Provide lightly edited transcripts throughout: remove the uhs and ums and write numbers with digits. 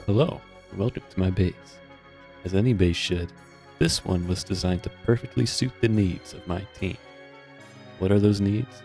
Hello, and welcome to my base. As any base should, this one was designed to perfectly suit the needs of my team. What are those needs?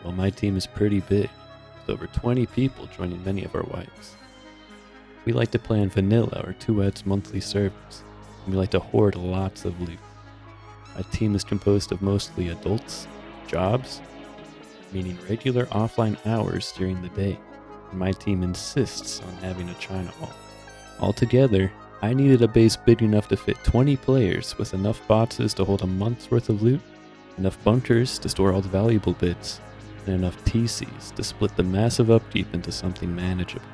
Well, my team is pretty big, with over 20 people joining many of our wives. We like to play on vanilla or 2x monthly servers, and we like to hoard lots of loot. My team is composed of mostly adults, jobs, meaning regular offline hours during the day, and my team insists on having a China wall. Altogether, I needed a base big enough to fit 20 players with enough boxes to hold a month's worth of loot, enough bunkers to store all the valuable bits, and enough TCs to split the massive upkeep into something manageable.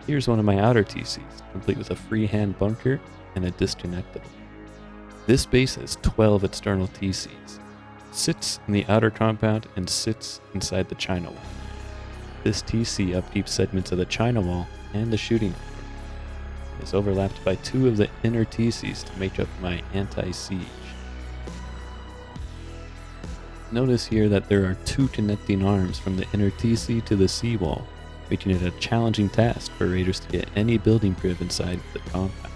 Here's one of my outer TCs, complete with a freehand bunker and a disconnectable. This base has 12 external TCs, sits in the outer compound and sits inside the China wall. This TC upkeeps segments of the China wall and the shooting floor. It is overlapped by two of the inner TCs to make up my anti-siege. Notice here that there are two connecting arms from the inner TC to the seawall, making it a challenging task for raiders to get any building priv inside the compound.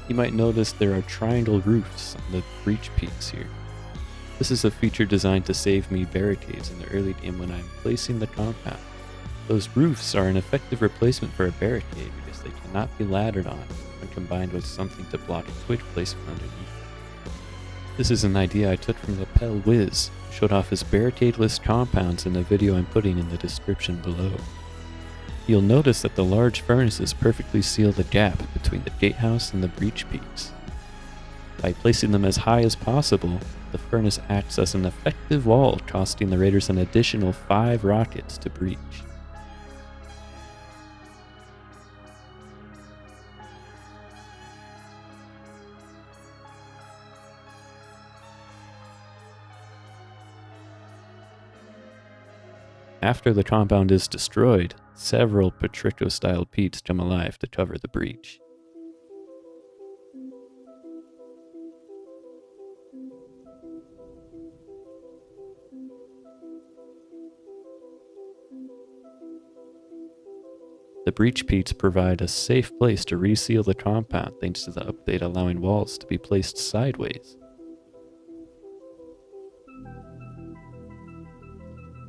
You might notice there are triangle roofs on the breach peaks here. This is a feature designed to save me barricades in the early game when I'm placing the compound. Those roofs are an effective replacement for a barricade because they cannot be laddered on when combined with something to block a twitch placement underneath. This is an idea I took from lapel wizz, who showed off his barricade-less compounds in the video I'm putting in the description below. You'll notice that the large furnaces perfectly seal the gap between the gatehouse and the breach peaks. By placing them as high as possible, the furnace acts as an effective wall, costing the raiders an additional 5 rockets to breach. After the compound is destroyed, several Patrico-style peats come alive to cover the breach. The breach peats provide a safe place to reseal the compound thanks to the update allowing walls to be placed sideways.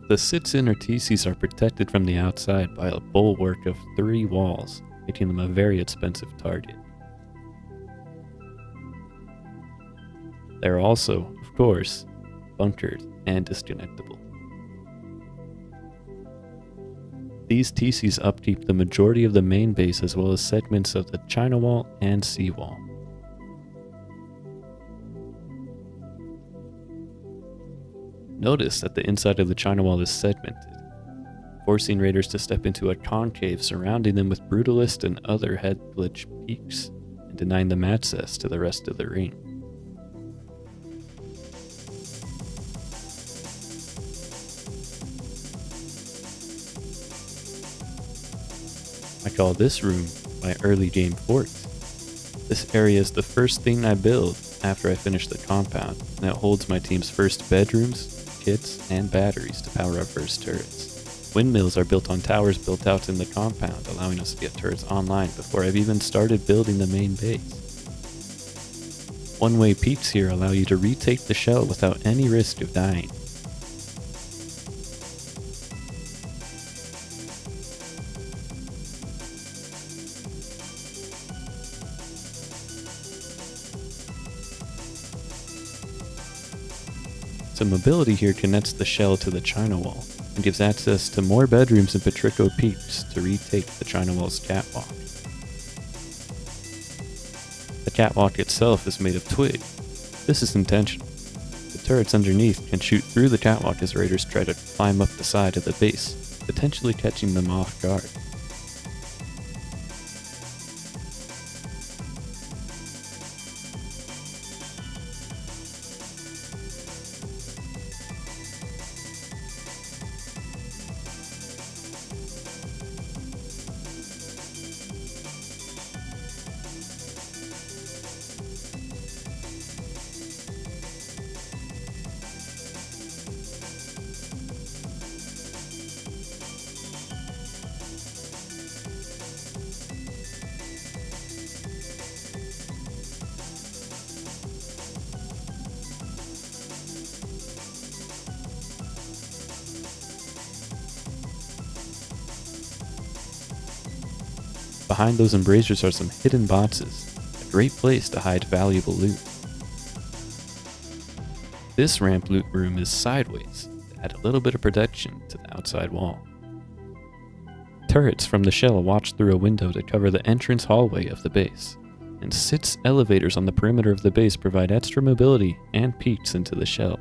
The sits inner TCs are protected from the outside by a bulwark of 3 walls, making them a very expensive target. They're also, of course, bunkered and disconnectable. These TCs upkeep the majority of the main base as well as segments of the China wall and seawall. Notice that the inside of the China wall is segmented, forcing raiders to step into a concave surrounding them with brutalist and other head glitch peaks, and denying them access to the rest of the ring. I call this room my early game fort. This area is the first thing I build after I finish the compound, and it holds my team's first bedrooms, kits, and batteries to power our first turrets. Windmills are built on towers built out in the compound, allowing us to get turrets online before I've even started building the main base. One-way peaks here allow you to retake the shell without any risk of dying. The mobility here connects the shell to the China wall and gives access to more bedrooms and Patrico peaks to retake the China wall's catwalk. The catwalk itself is made of twig. This is intentional. The turrets underneath can shoot through the catwalk as raiders try to climb up the side of the base, potentially catching them off guard. behind those embrasures are some hidden boxes, a great place to hide valuable loot. This ramp loot room is sideways to add a little bit of protection to the outside wall. Turrets from the shell watch through a window to cover the entrance hallway of the base, and 6 elevators on the perimeter of the base provide extra mobility and peeks into the shell.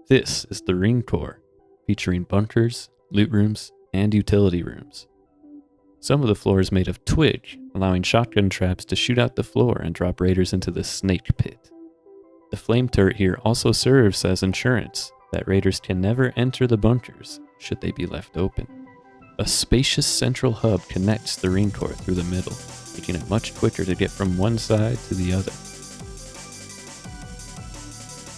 This is the ring core, featuring bunkers, loot rooms, and utility rooms. Some of the floor is made of twig, allowing shotgun traps to shoot out the floor and drop raiders into the snake pit. The flame turret here also serves as insurance that raiders can never enter the bunkers should they be left open. A spacious central hub connects the ring core through the middle, making it much quicker to get from one side to the other.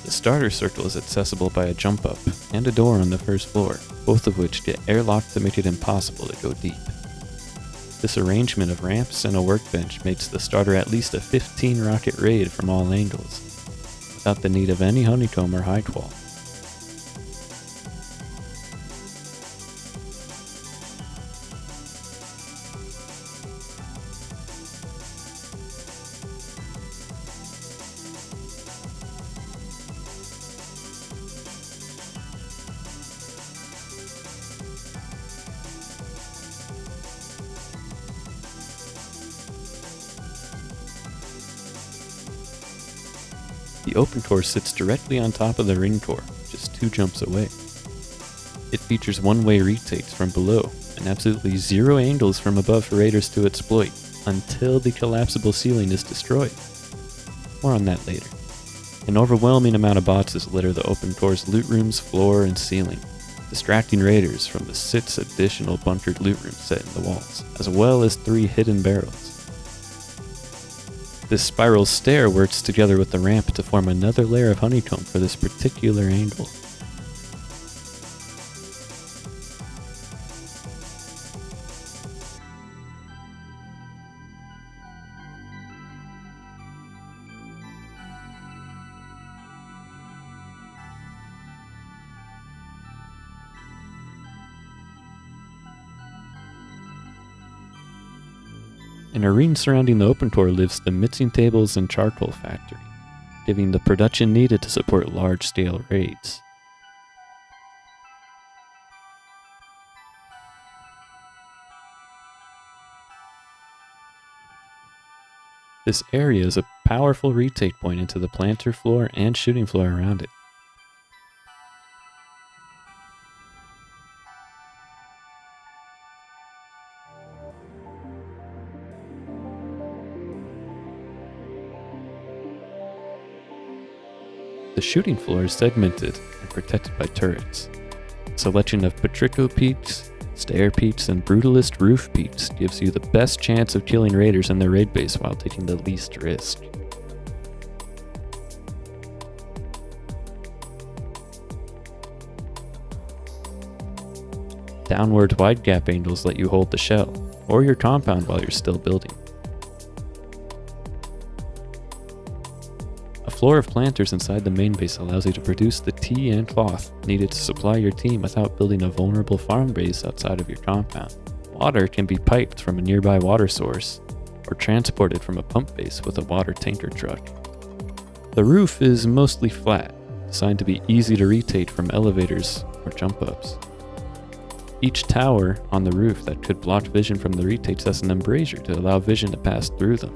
The starter circle is accessible by a jump up and a door on the first floor, both of which get airlocked to make it impossible to go deep. This arrangement of ramps and a workbench makes the starter at least a 15 rocket raid from all angles, without the need of any honeycomb or hide wall. The open core sits directly on top of the ring core, just 2 jumps away. It features one-way retates from below, and absolutely 0 angles from above for raiders to exploit, until the collapsible ceiling is destroyed. More on that later. An overwhelming amount of boxes litter the open core's loot rooms, floor, and ceiling, distracting raiders from the 6 additional bunkered loot rooms set in the walls, as well as 3 hidden barrels. This spiral stair works together with the ramp to form another layer of honeycomb for this particular angle. In a ring surrounding the open core lives the mixing tables and charcoal factory, giving the production needed to support large-scale raids. This area is a powerful retake point into the planter floor and shooting floor around it. The shooting floor is segmented and protected by turrets. A selection of Patrico peaks, stair peaks, and brutalist roof peaks gives you the best chance of killing raiders in their raid base while taking the least risk. Downward wide gap angles let you hold the shell, or your compound while you're still building. A floor of planters inside the main base allows you to produce the tea and cloth needed to supply your team without building a vulnerable farm base outside of your compound. Water can be piped from a nearby water source, or transported from a pump base with a water tanker truck. The roof is mostly flat, designed to be easy to rotate from elevators or jump ups. Each tower on the roof that could block vision from the retates has an embrasure to allow vision to pass through them.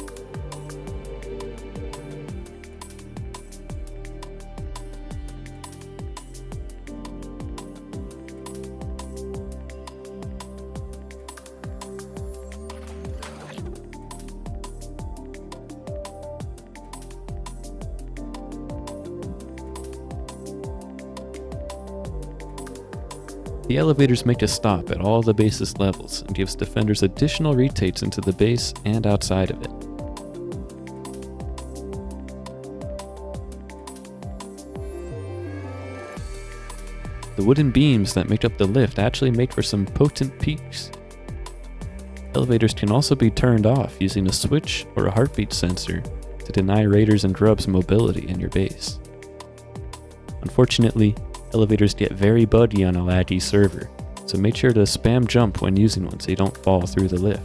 The elevators make a stop at all the base's levels and gives defenders additional retates into the base and outside of it. The wooden beams that make up the lift actually make for some potent peaks. Elevators can also be turned off using a switch or a heartbeat sensor to deny raiders and grubs mobility in your base. Unfortunately, elevators get very buggy on a laggy server, so make sure to spam jump when using one so you don't fall through the lift.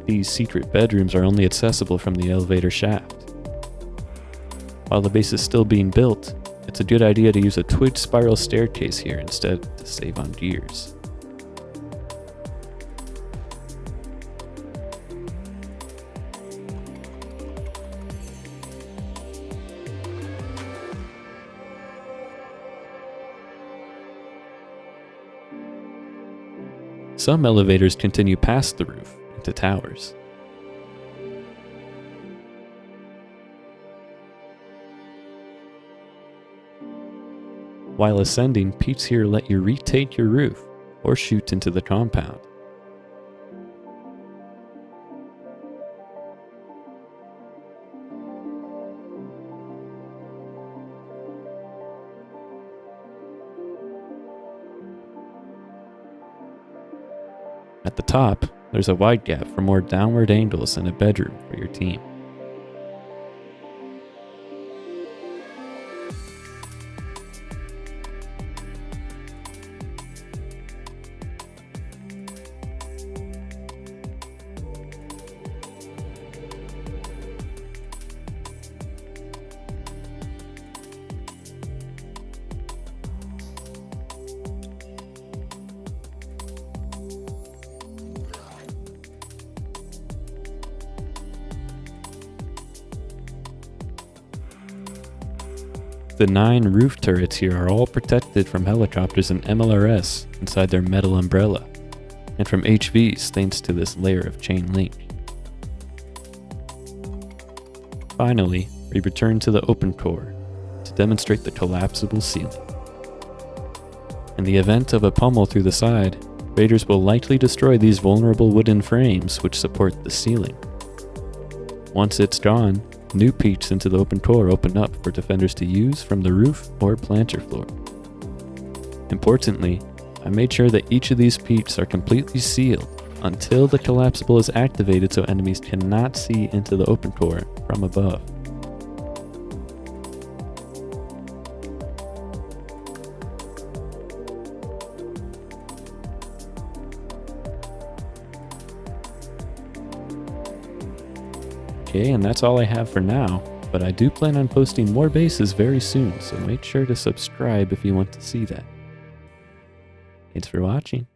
These secret bedrooms are only accessible from the elevator shaft. While the base is still being built, it's a good idea to use a twig spiral staircase here instead to save on gears. Some elevators continue past the roof into towers. While ascending, peaks here let you retake your roof or shoot into the compound. At the top, there's a wide gap for more downward angles and a bedroom for your team. The 9 roof turrets here are all protected from helicopters and MLRS inside their metal umbrella, and from HVs thanks to this layer of chain link. Finally, we return to the open core to demonstrate the collapsible ceiling. In the event of a pummel through the side, raiders will likely destroy these vulnerable wooden frames which support the ceiling. Once it's gone, new peaks into the open core open up for defenders to use from the roof or planter floor. Importantly, I made sure that each of these peaks are completely sealed until the collapsible is activated so enemies cannot see into the open core from above. Okay, and that's all I have for now, but I do plan on posting more bases very soon, so make sure to subscribe if you want to see that. Thanks for watching.